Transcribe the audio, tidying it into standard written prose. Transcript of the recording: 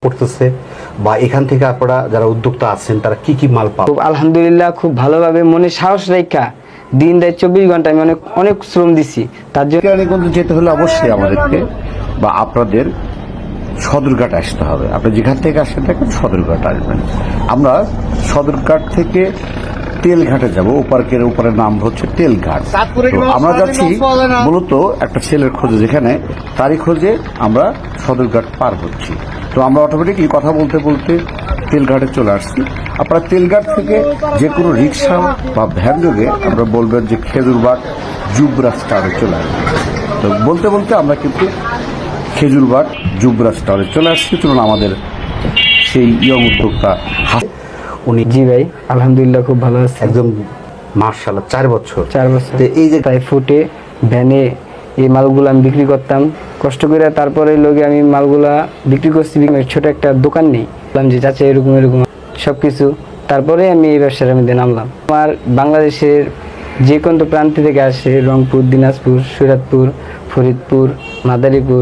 করতেছে বা এখান থেকে আপনারা যারা উদ্যোক্তা আছেন তারা কি কি মাল পান? খুব আলহামদুলিল্লাহ, খুব ভালোভাবে মনে সাহস রেখা দিন রাত 24 ঘন্টা আমি অনেক অনেক শ্রম দিছি। তার জন্য কেরানীগঞ্জ যেতে হলে অবশ্যই আমাদেরকে বা আপনাদের সদরঘাট আসতে হবে। আপনি যেখান থেকে আসেন থাকেন সদরঘাট আসবেন। আমরা সদরঘাট থেকে তেলঘাটে যাব। ওপারকের উপরে নাম হচ্ছে তেলঘাট। তো আমরা যাচ্ছি মূলত একটা ছেলের খোঁজে, যেখানে তারই খোঁজে আমরা সদরঘাট পার হচ্ছি। তো আমরা অটোমেটিকলি কথা বলতে বলতে তেলঘাটে চলে আসছি। আপনারা তেলঘাট থেকে যে কোনো রিক্সা বা ভ্যান যোগে আমরা বলবেন যে খেজুরবাগ যুবরাজ টাওয়ারে চলে আসবেন। তো বলতে বলতে আমরা কিন্তু খেজুরবাগ যুবরাজ টাওয়ারে চলে আসছি। চলুন আমাদের সেই ইয়ং উদ্যোক্তা উনি জি ভাই, আলহামদুলিল্লাহ খুব ভালো আছে। একদম মাশাআল্লাহ 4 বছর। 4 বছর তো এই যে তাই ফুটে ভ্যানে এই মালগুলো আমি বিক্রি করতাম কষ্ট করে। তারপরে লোকে আমি মালগুলা বিক্রি করছি। ছোট একটা দোকান নেই, বললাম যে চাচা এরকম এরকম সবকিছু। তারপরে আমি এই ব্যবসার মধ্যে নামলাম। আমার বাংলাদেশের যে কোনো প্রান্ত থেকে আসে, রংপুর, দিনাজপুর, সুরাতপুর, ফরিদপুর, মাদারীপুর,